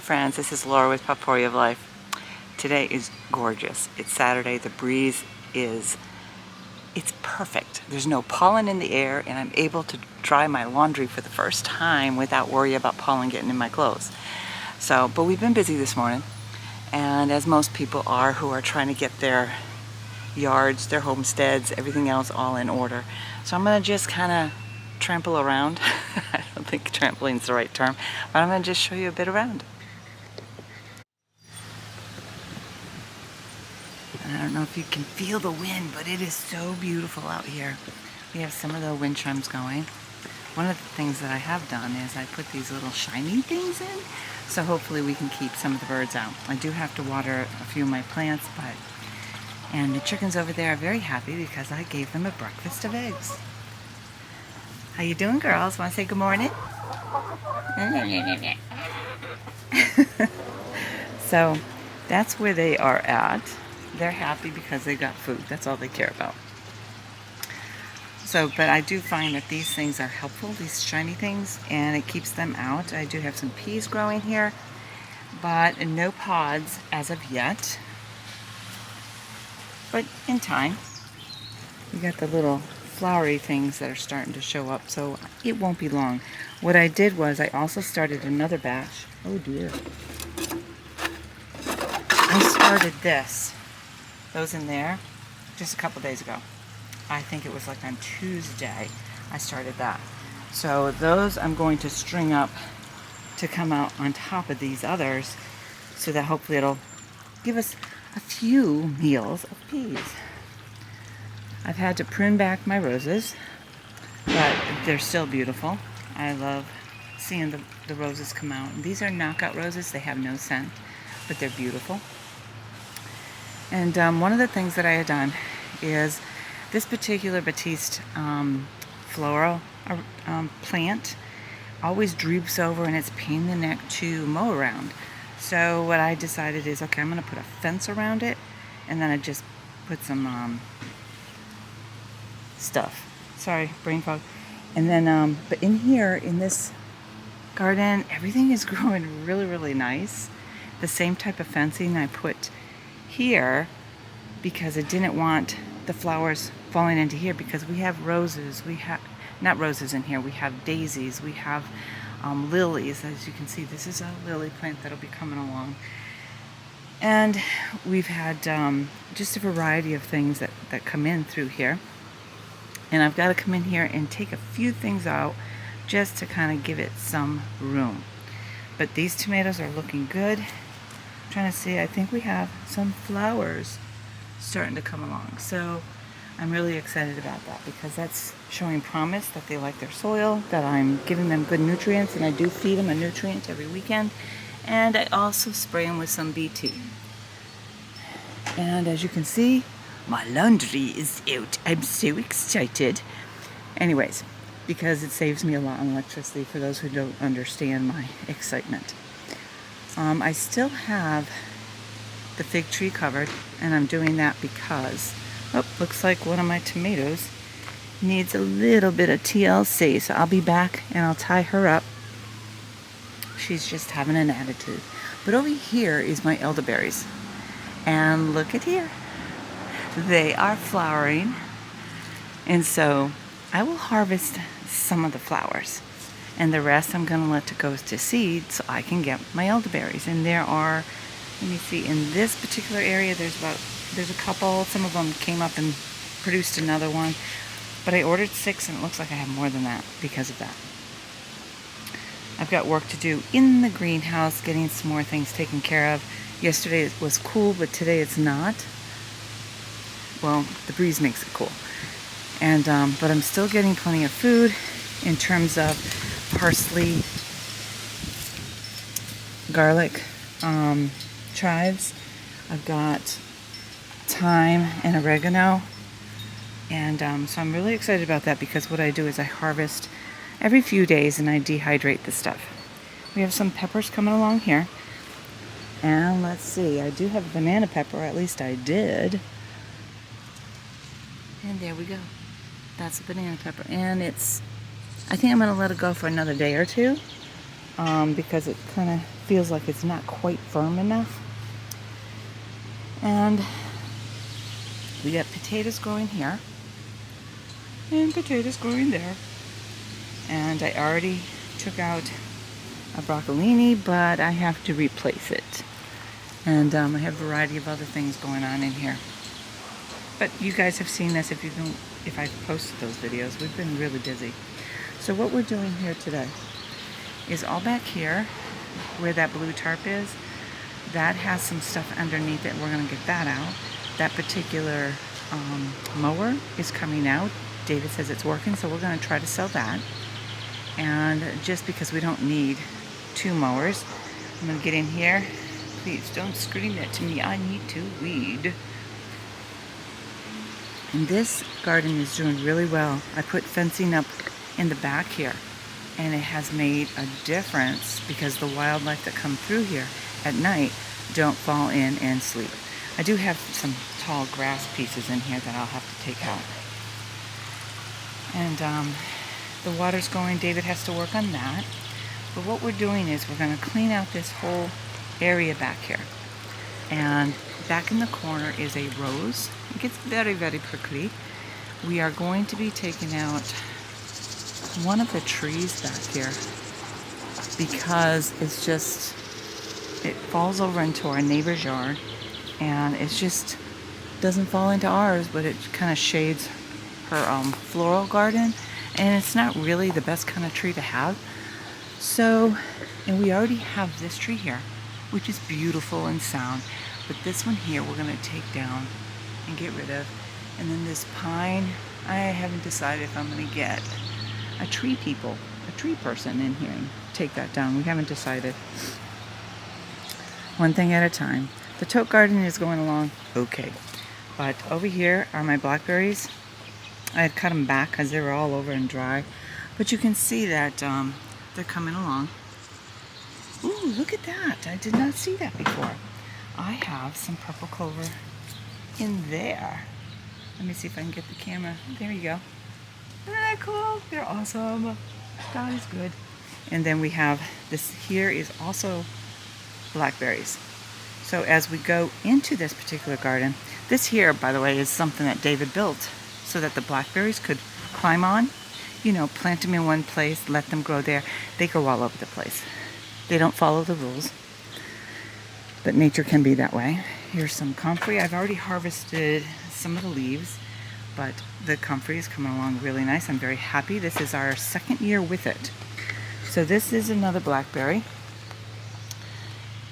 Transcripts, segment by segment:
friends, this is Laura with Potpourri of Life. Today is gorgeous. It's Saturday. The breeze it's perfect. There's no pollen in the air, and I'm able to dry my laundry for the first time without worry about pollen getting in my clothes. But we've been busy this morning, and as most people are who are trying to get their yards, their homesteads, everything else all in order. So I'm going to just kind of trample around. I don't think trampoline's the right term, but I'm going to just show you a bit around. And I don't know if you can feel the wind, but it is so beautiful out here. We have some of the wind chimes going. One of the things that I have done is I put these little shiny things in, so hopefully we can keep some of the birds out. I do have to water a few of my plants, and the chickens over there are very happy because I gave them a breakfast of eggs. How you doing, girls? Want to say good morning? So that's where they are at. They're happy because they got food. That's all they care about. But I do find that these things are helpful, these shiny things, and it keeps them out. I do have some peas growing here, but no pods as of yet. But in time, we got the little flowery things that are starting to show up, so it won't be long. What I did was I also started another batch. Oh dear. I started those in there, just a couple days ago. I think it was like on Tuesday I started that. So those I'm going to string up to come out on top of these others, so that hopefully it'll give us a few meals of peas. I've had to prune back my roses, but they're still beautiful. I love seeing the roses come out. And these are knockout roses. They have no scent, but they're beautiful. And one of the things that I had done is this particular Batiste floral plant always droops over, and it's a pain in the neck to mow around. So what I decided is, okay, I'm going to put a fence around it, and then I just put some stuff. Sorry, brain fog. And then, but in here, in this garden, everything is growing really, really nice. The same type of fencing I put here because I didn't want the flowers falling into here, because we have roses. We have, not roses in here, we have daisies, we have lilies. As you can see, this is a lily plant that'll be coming along. And we've had just a variety of things that come in through here. And I've got to come in here and take a few things out just to kind of give it some room. But these tomatoes are looking good. I'm trying to see, I think we have some flowers starting to come along. So I'm really excited about that, because that's showing promise that they like their soil, that I'm giving them good nutrients, and I do feed them a nutrient every weekend. And I also spray them with some BT. And as you can see, my laundry is out. I'm so excited. Anyways, because it saves me a lot on electricity, for those who don't understand my excitement. I still have the fig tree covered, and I'm doing that because, looks like one of my tomatoes needs a little bit of TLC. So I'll be back and I'll tie her up. She's just having an attitude. But over here is my elderberries. And look at here. They are flowering, and so I will harvest some of the flowers, and the rest I'm going to let to go to seed so I can get my elderberries. And there are, let me see, in this particular area there's a couple. Some of them came up and produced another one, but I ordered 6, and it looks like I have more than that because of that. I've got work to do in the greenhouse, getting some more things taken care of. Yesterday it was cool, but today it's not. Well, the breeze makes it cool. And but I'm still getting plenty of food in terms of parsley, garlic, chives. I've got thyme and oregano. And so I'm really excited about that, because what I do is I harvest every few days and I dehydrate the stuff. We have some peppers coming along here. And let's see, I do have a banana pepper, or at least I did. And there we go. That's a banana pepper. And I think I'm going to let it go for another day or two. because it kind of feels like it's not quite firm enough. And we got potatoes growing here and potatoes growing there. And I already took out a broccolini, but I have to replace it. And I have a variety of other things going on in here. But you guys have seen this if I've posted those videos. We've been really busy. So what we're doing here today is all back here where that blue tarp is, that has some stuff underneath it. We're going to get that out. That particular mower is coming out. David says it's working, so we're going to try to sell that. And just because we don't need 2 mowers, I'm going to get in here. Please don't scream that to me. I need to weed. And this garden is doing really well. I put fencing up in the back here, and it has made a difference because the wildlife that come through here at night don't fall in and sleep. I do have some tall grass pieces in here that I'll have to take out. And the water's going. David has to work on that. But what we're doing is we're going to clean out this whole area back here. And back in the corner is a rose. It gets very, very prickly. We are going to be taking out one of the trees back here because it falls over into our neighbor's yard, and it just doesn't fall into ours, but it kind of shades her floral garden, and it's not really the best kind of tree to have. So, and we already have this tree here, which is beautiful and sound, but this one here we're going to take down and get rid of. And then this pine, I haven't decided if I'm going to get a tree person in here and take that down. We haven't decided. One thing at a time. The tote garden is going along okay, but over here are my blackberries. I had cut them back because they were all over and dry, but you can see that they're coming along. Ooh, look at that. I did not see that before. I have some purple clover in there. Let me see if I can get the camera. There you go. Isn't that cool? They're awesome. God is good. And then we have this here is also blackberries. So as we go into this particular garden, this here, by the way, is something that David built so that the blackberries could climb on. You know, plant them in one place, let them grow there. They grow all over the place. They don't follow the rules, but nature can be that way. Here's some comfrey. I've already harvested some of the leaves, but the comfrey is coming along really nice. I'm very happy. This is our 2nd year with it. So this is another blackberry.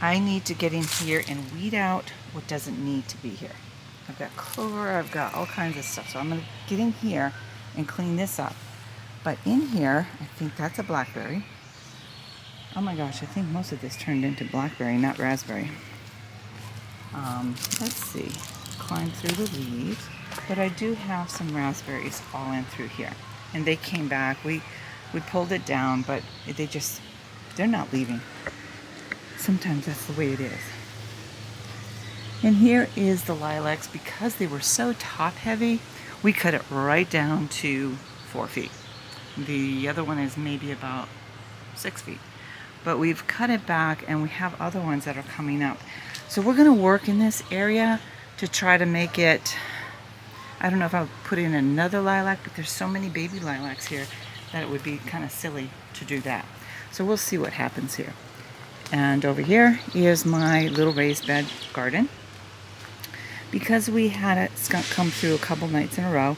I need to get in here and weed out what doesn't need to be here. I've got clover, I've got all kinds of stuff. So I'm going to get in here and clean this up. But in here, I think that's a blackberry. Oh my gosh, I think most of this turned into blackberry, not raspberry. Let's see. Climb through the leaves. But I do have some raspberries all in through here. And they came back. We pulled it down, but they're not leaving. Sometimes that's the way it is. And here is the lilacs. Because they were so top heavy, we cut it right down to 4 feet. The other one is maybe about 6 feet. But we've cut it back, and we have other ones that are coming up. So we're going to work in this area to try to make it, I don't know if I'll put in another lilac, but there's so many baby lilacs here that it would be kind of silly to do that. So we'll see what happens here. And over here is my little raised bed garden. Because we had a skunk come through a couple nights in a row,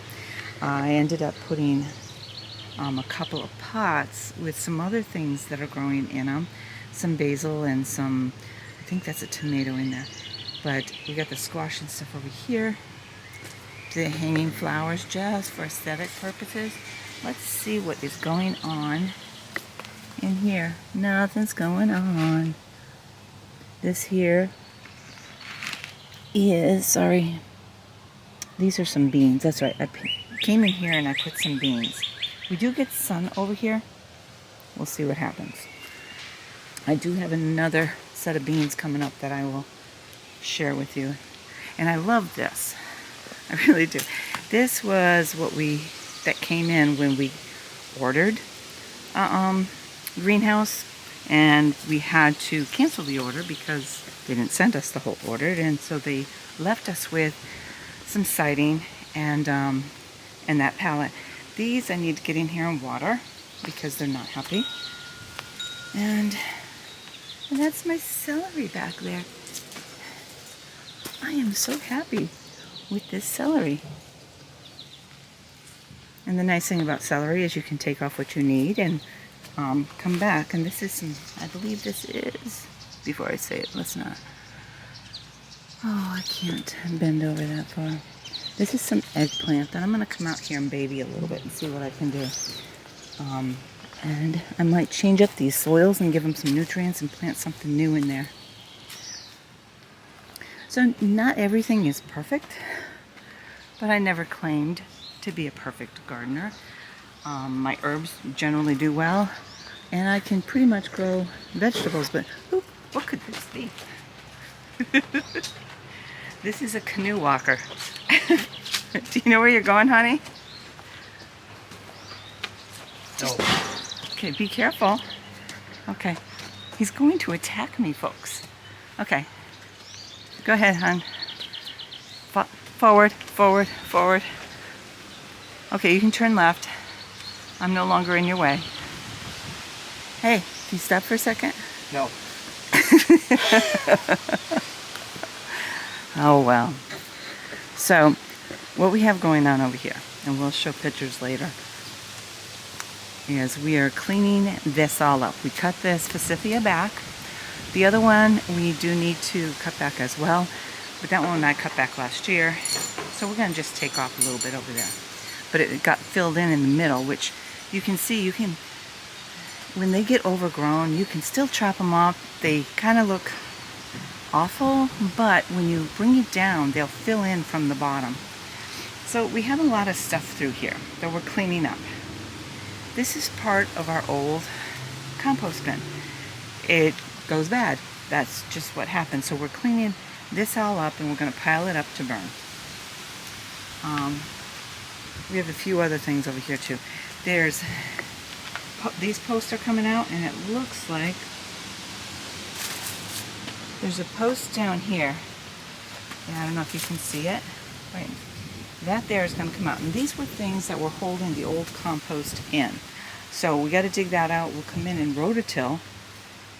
I ended up putting a couple of pots with some other things that are growing in them. Some basil and some, I think that's a tomato in there. But we got the squash and stuff over here. The hanging flowers just for aesthetic purposes. Let's see what is going on in here. Nothing's going on. This here is, sorry, these are some beans. That's right. I came in here and I put some beans. We do get sun over here. We'll see what happens. I do have another set of beans coming up that I will share with you. And I love this. I really do. This was what that came in when we ordered greenhouse, and we had to cancel the order because they didn't send us the whole order, and so they left us with some siding and that pallet. These I need to get in here and water because they're not happy. And that's my celery back there. I am so happy with this celery. And the nice thing about celery is you can take off what you need and come back. And this is some, I believe this is, before I say it, let's not. Oh, I can't bend over that far. This is some eggplant that I'm going to come out here and baby a little bit and see what I can do. And I might change up these soils and give them some nutrients and plant something new in there. So not everything is perfect, but I never claimed to be a perfect gardener. My herbs generally do well, and I can pretty much grow vegetables, but ooh, what could this be? This is a canoe walker. Do you know where you're going, honey? No. Okay, be careful. Okay. He's going to attack me, folks. Okay. Go ahead, hon. Forward, forward, forward. Okay, you can turn left. I'm no longer in your way. Hey, can you stop for a second? No. Oh, well. So, what we have going on over here, and we'll show pictures later, is we are cleaning this all up. We cut this forsythia back. The other one we do need to cut back as well, but that one I cut back last year, so we're going to just take off a little bit over there. But it got filled in the middle, which you can see, when they get overgrown, you can still chop them off. They kind of look awful, but when you bring it down, they'll fill in from the bottom. So we have a lot of stuff through here that we're cleaning up. This is part of our old compost bin. It goes bad. That's just what happens. So we're cleaning this all up and we're going to pile it up to burn. We have a few other things over here too. There's these posts are coming out, and it looks like there's a post down here. Yeah, I don't know if you can see it. Wait. That there is going to come out, and these were things that were holding the old compost in. So we got to dig that out. We'll come in and rototill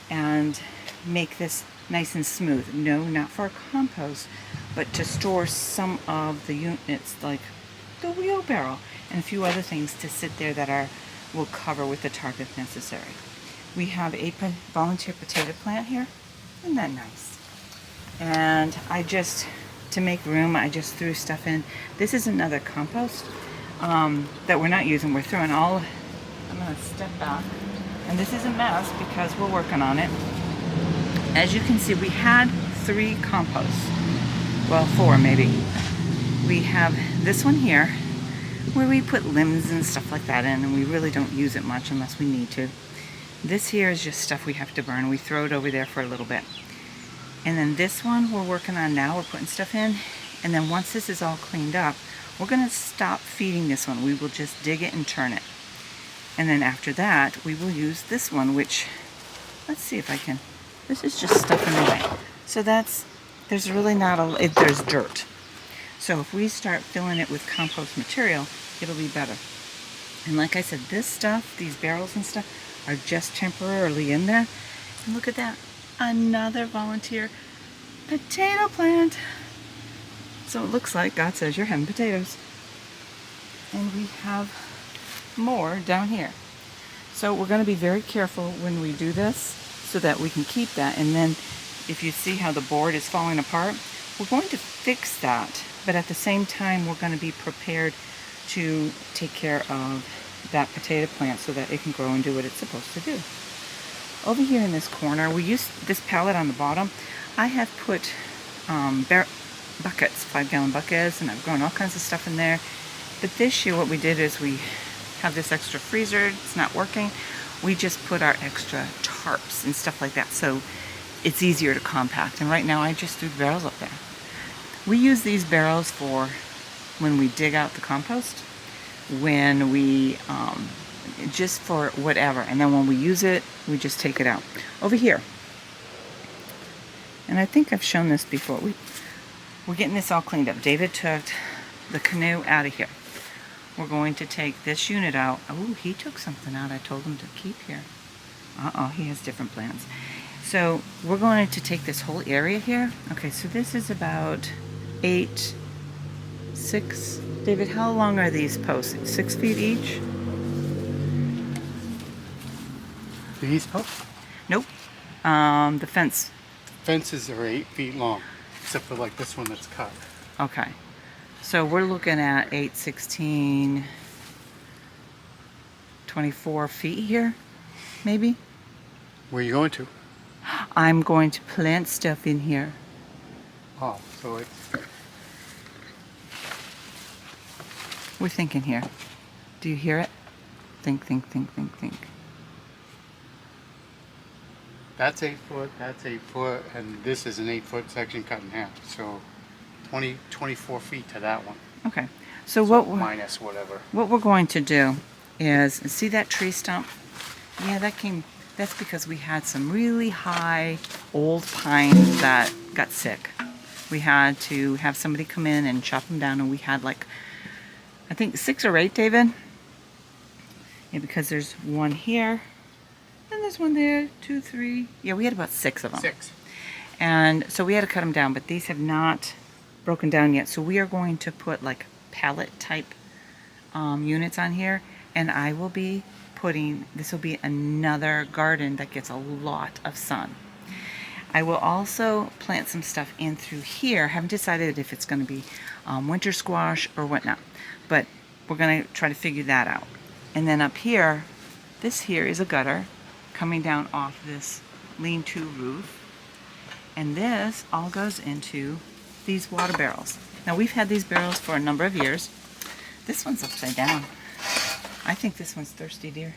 and make this nice and smooth. No, not for a compost, but to store some of the units, like the wheelbarrow and a few other things to sit there that will cover with the tarp if necessary. We have a volunteer potato plant here. Isn't that nice? And to make room, I just threw stuff in. This is another compost that we're not using. We're throwing all. I'm going to step back. And this is a mess because we're working on it. As you can see, we had 3 composts. Well, 4 maybe. We have this one here where we put limbs and stuff like that in, and we really don't use it much unless we need to. This here is just stuff we have to burn. We throw it over there for a little bit. And then this one we're working on now. We're putting stuff in. And then once this is all cleaned up, we're going to stop feeding this one. We will just dig it and turn it. And then after that, we will use this one, which, let's see if I can, this is just stuff in the way. So there's really not there's dirt. So if we start filling it with compost material, it'll be better. And like I said, this stuff, these barrels and stuff, are just temporarily in there. And look at that. Another volunteer potato plant. So it looks like God says you're having potatoes. And we have more down here. So we're going to be very careful when we do this so that we can keep that. And then if you see how the board is falling apart, we're going to fix that. But at the same time, we're going to be prepared to take care of that potato plant so that it can grow and do what it's supposed to do. Over here in this corner, we use this pallet on the bottom. I have put buckets, 5-gallon buckets, and I've grown all kinds of stuff in there. But this year what we did is we have this extra freezer. It's not working. We just put our extra tarps and stuff like that so it's easier to compact. And right now I just threw the barrels up there. We use these barrels for when we dig out the compost, when we just for whatever. And then when we use it, we just take it out. Over here, and I think I've shown this before, we're getting this all cleaned up. David took the canoe out of here. We're going to take this unit out. Oh, he took something out I told him to keep here. He has different plans. So we're going to take this whole area here. Okay, so this is about 6. David, how long are these posts? 6 feet each? These posts? Nope. The fence. Fences are 8 feet long, except for like this one that's cut. Okay. So we're looking at 8, 16, 24 feet here, maybe? Where are you going to? I'm going to plant stuff in here. Oh, so it's... We're thinking here. Do you hear it? Think, think, think, think, think. That's 8 foot, that's 8 foot, and this is an 8 foot section cut in half. So 24 feet to that one. Okay. So minus whatever. What we're going to do is, see that tree stump? Yeah, that's because we had some really high old pines that got sick. We had to have somebody come in and chop them down, and we had like, I think 6 or 8, David? Yeah, because there's one here, and there's one there, 2, 3. Yeah, we had about 6 of them. 6. And so we had to cut them down, but these have not broken down yet. So we are going to put like pallet type units on here, and I will be putting, this will be another garden that gets a lot of sun. I will also plant some stuff in through here. Haven't decided if it's going to be winter squash or whatnot, but we're going to try to figure that out. And then up here, this here is a gutter coming down off this lean-to roof, and this all goes into these water barrels. Now we've had these barrels for a number of years. This one's upside down. I think this one's thirsty, dear.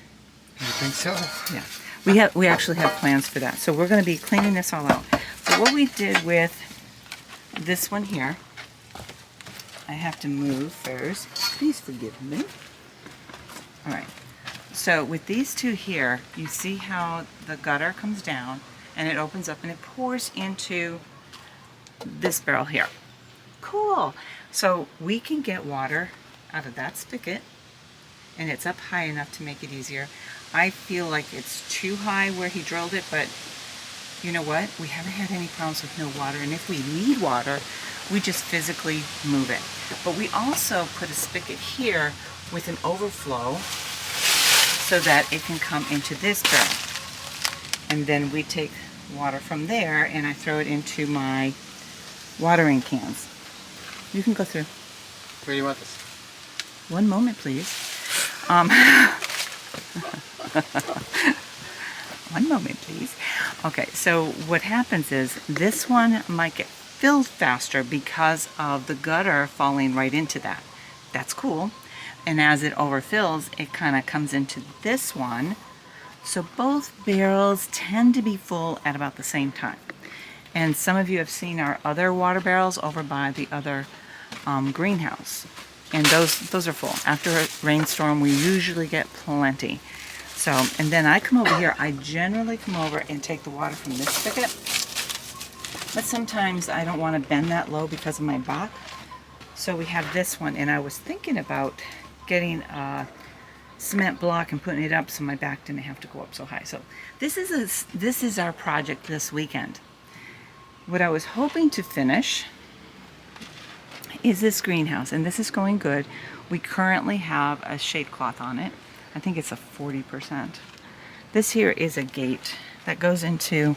You think so? Yeah. We actually have plans for that. So we're going to be cleaning this all out. So what we did with this one here, I have to move first. Please forgive me. All right. So with these two here, you see how the gutter comes down and it opens up and it pours into this barrel here. Cool. So we can get water out of that spigot, and it's up high enough to make it easier. I feel like it's too high where he drilled it, but you know what? We haven't had any problems with no water, and if we need water, we just physically move it. But we also put a spigot here with an overflow so that it can come into this barrel. And then we take water from there and I throw it into my watering cans. You can go through. Where do you want this? One moment, please. One moment, please. Okay, so what happens is this one might get filled faster because of the gutter falling right into that. That's cool. And as it overfills, it kind of comes into this one. So both barrels tend to be full at about the same time. And some of you have seen our other water barrels over by the other greenhouse. And those are full. After a rainstorm, we usually get plenty. So, and then I come over here. I generally come over and take the water from this spigot. But sometimes I don't want to bend that low because of my back. So we have this one, and I was thinking about getting a cement block and putting it up so my back didn't have to go up so high. So this is our project this weekend. What I was hoping to finish is this greenhouse, and this is going good. We currently have a shade cloth on it. I think it's a 40%. This here is a gate that goes into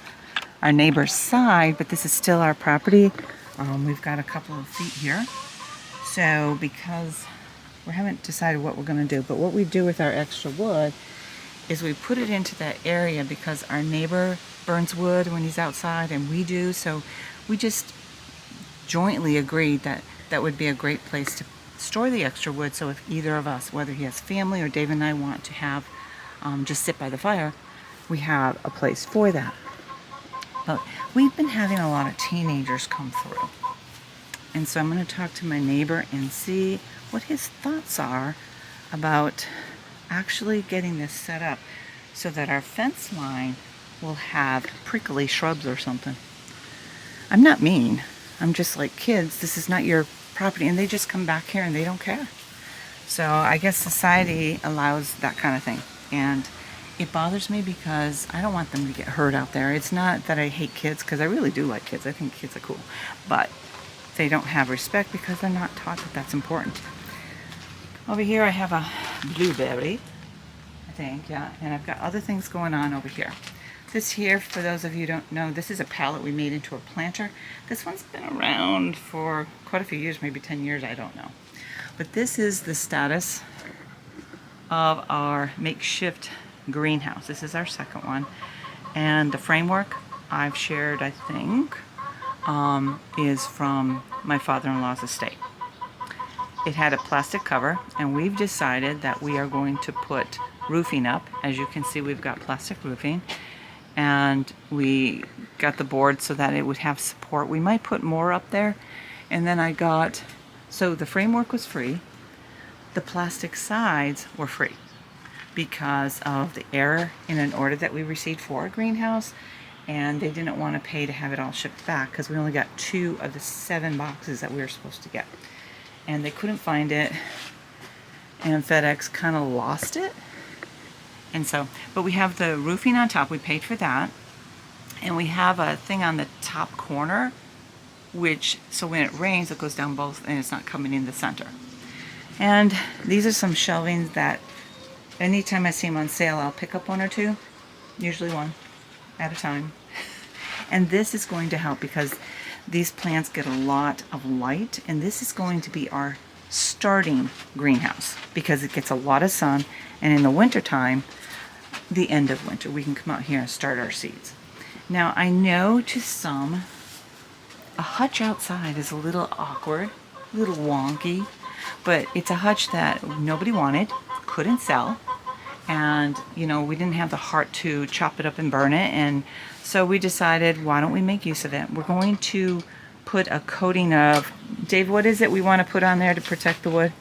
our neighbor's side, but this is still our property. We've got a couple of feet here. So because we haven't decided what we're going to do, but what we do with our extra wood is we put it into that area because our neighbor burns wood when he's outside and we do. So we just jointly agreed that that would be a great place to store the extra wood. So if either of us, whether he has family or Dave and I, want to have just sit by the fire, we have a place for that. But we've been having a lot of teenagers come through. And so I'm going to talk to my neighbor and see what his thoughts are about actually getting this set up so that our fence line will have prickly shrubs or something. I'm not mean. I'm just like, kids, this is not your property, and they just come back here and they don't care. So I guess society allows that kind of thing. And it bothers me because I don't want them to get hurt out there. It's not that I hate kids, because I really do like kids. I think kids are cool. But they don't have respect because they're not taught that that's important. Over here I have a blueberry, I think, yeah. And I've got other things going on over here. This here, for those of you who don't know, this is a pallet we made into a planter. This one's been around for quite a few years, maybe 10 years, I don't know. But this is the status of our makeshift greenhouse. This is our second one. And the framework I've shared, I think, is from my father-in-law's estate. It had a plastic cover, and we've decided that we are going to put roofing up. As you can see, we've got plastic roofing. And we got the board so that it would have support. We might put more up there. And then so the framework was free. The plastic sides were free because of the error in an order that we received for a greenhouse. And they didn't want to pay to have it all shipped back because we only got 2 of the 7 boxes that we were supposed to get. And they couldn't find it. And FedEx kind of lost it. And so, but we have the roofing on top, we paid for that. And we have a thing on the top corner, so when it rains, it goes down both and it's not coming in the center. And these are some shelving that anytime I see them on sale, I'll pick up 1 or 2, usually 1 at a time. And this is going to help because these plants get a lot of light, and this is going to be our starting greenhouse because it gets a lot of sun, and in the wintertime, the end of winter, we can come out here and start our seeds. Now, I know to some, a hutch outside is a little awkward, a little wonky, but it's a hutch that nobody wanted, couldn't sell, and we didn't have the heart to chop it up and burn it, and so we decided, why don't we make use of it? We're going to put a coating of, Dave, what is it we want to put on there to protect the wood?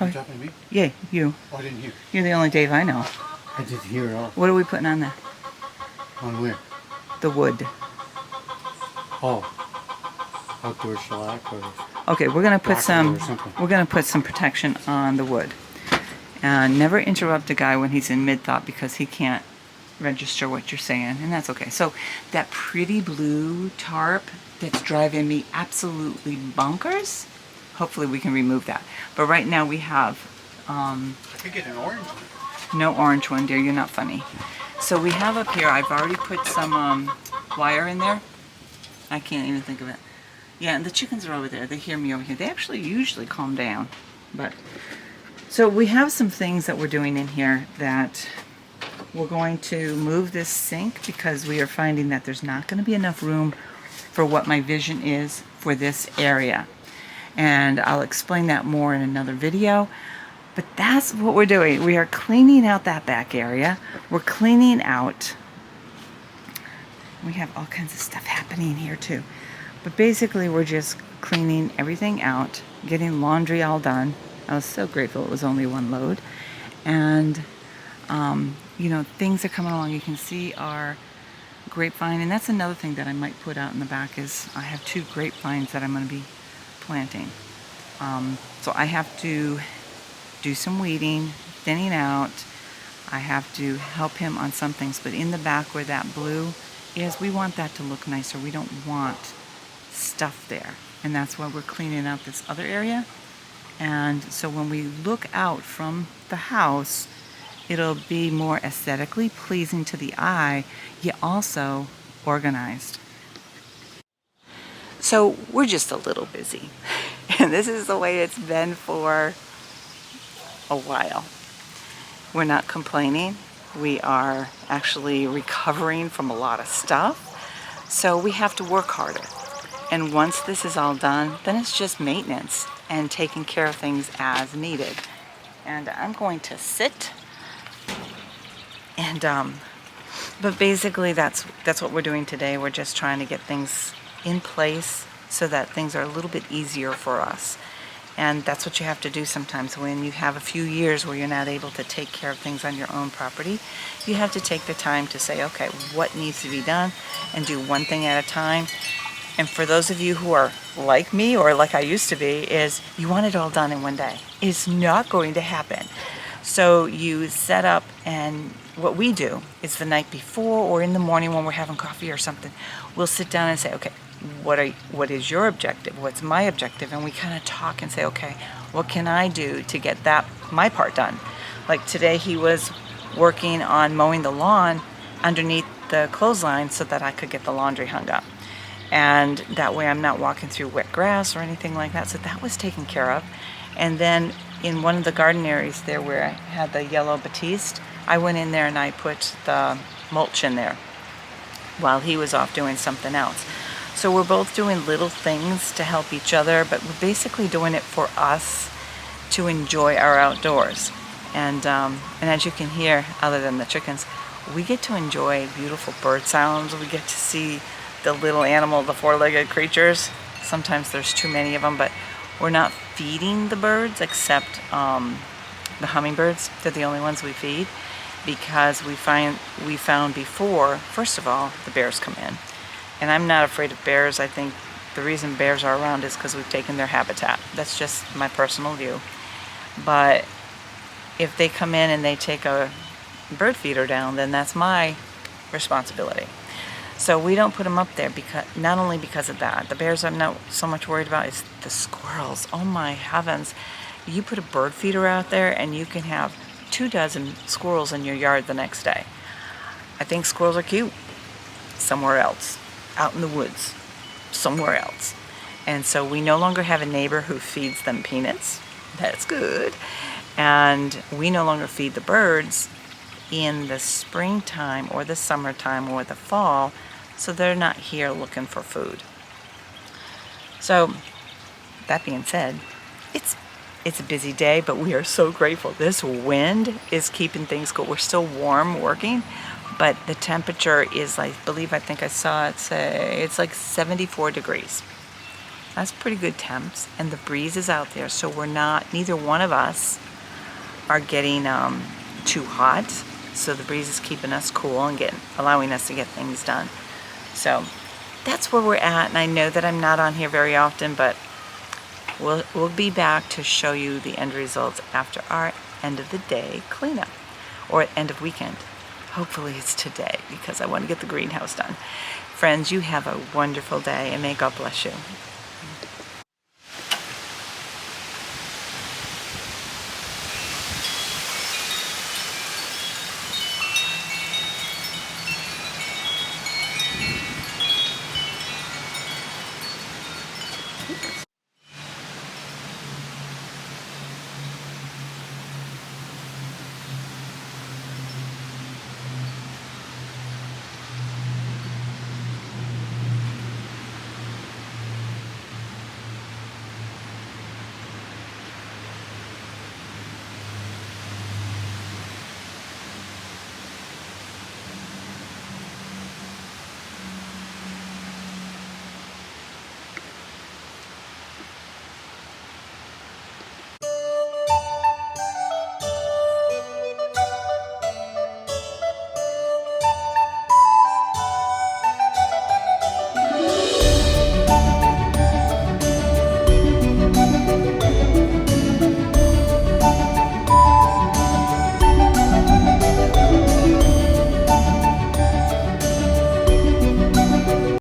You talking to me? Yeah, you. Oh, I didn't hear. You're the only Dave I know. I didn't hear it all. What are we putting on there? On where? The wood. Oh. Outdoor shellac or... Okay, we're gonna put some. or something. We're gonna put some protection on the wood, and never interrupt a guy when he's in mid-thought because he can't register what you're saying, and that's okay. So that pretty blue tarp that's driving me absolutely bonkers. Hopefully we can remove that. But right now we have. I could get an orange one. No orange one, dear. You're not funny. So we have up here. I've already put some wire in there. I can't even think of it. Yeah, and the chickens are over there. They hear me over here. They actually usually calm down. But so we have some things that we're doing in here that we're going to move this sink because we are finding that there's not going to be enough room for what my vision is for this area. And I'll explain that more in another video. But that's what we're doing. We are cleaning out that back area. We're cleaning out. We have all kinds of stuff happening here too. But basically we're just cleaning everything out, getting laundry all done. I was so grateful it was only 1 load. And, things are coming along. You can see our grapevine. And that's another thing that I might put out in the back is I have 2 grapevines that I'm going to be planting. So I have to do some weeding, thinning out. I have to help him on some things, but in the back where that blue is, we want that to look nicer. We don't want stuff there, and that's why we're cleaning out this other area. And so when we look out from the house, it'll be more aesthetically pleasing to the eye, yet also organized. So we're just a little busy, and this is the way it's been for a while. We're not complaining. We are actually recovering from a lot of stuff, so we have to work harder. And once this is all done, then it's just maintenance and taking care of things as needed. And I'm going to sit and but basically that's what we're doing today. We're just trying to get things in place so that things are a little bit easier for us. And that's what you have to do sometimes when you have a few years where you're not able to take care of things on your own property. You have to take the time to say, okay, what needs to be done, and do one thing at a time. And for those of you who are like me, or like I used to be, is you want it all done in one day. It's not going to happen. So you set up, and what we do is the night before or in the morning when we're having coffee or something, we'll sit down and say, okay, what is your objective? What's my objective? And we kind of talk and say, okay, what can I do to get my part done? Like today he was working on mowing the lawn underneath the clothesline so that I could get the laundry hung up. And that way I'm not walking through wet grass or anything like that. So that was taken care of. And then in one of the garden areas there where I had the yellow batiste, I went in there and I put the mulch in there while he was off doing something else. So we're both doing little things to help each other, but we're basically doing it for us to enjoy our outdoors. And as you can hear, other than the chickens, we get to enjoy beautiful bird sounds. We get to see the little animal, the four-legged creatures. Sometimes there's too many of them, but we're not feeding the birds except the hummingbirds. They're the only ones we feed, because we found before, first of all, the bears come in. And I'm not afraid of bears. I think the reason bears are around is because we've taken their habitat. That's just my personal view. But if they come in and they take a bird feeder down, then that's my responsibility. So we don't put them up there, because not only because of that. The bears I'm not so much worried about, is the squirrels. Oh my heavens. You put a bird feeder out there and you can have 24 squirrels in your yard the next day. I think squirrels are cute. Somewhere else. Out in the woods. Somewhere else. And so we no longer have a neighbor who feeds them peanuts. That's good. And we no longer feed the birds in the springtime or the summertime or the fall, so they're not here looking for food. So that being said, it's a busy day, but we are so grateful. This wind is keeping things good. We're still warm working, but the temperature is, I think I saw it say it's like 74 degrees. That's pretty good temps, and the breeze is out there, so neither one of us are getting too hot. So the breeze is keeping us cool and allowing us to get things done. So that's where we're at, and I know that I'm not on here very often, but we'll be back to show you the end results after our end of the day cleanup, or end of weekend. Hopefully it's today, because I want to get the greenhouse done. Friends, you have a wonderful day, and may God bless you.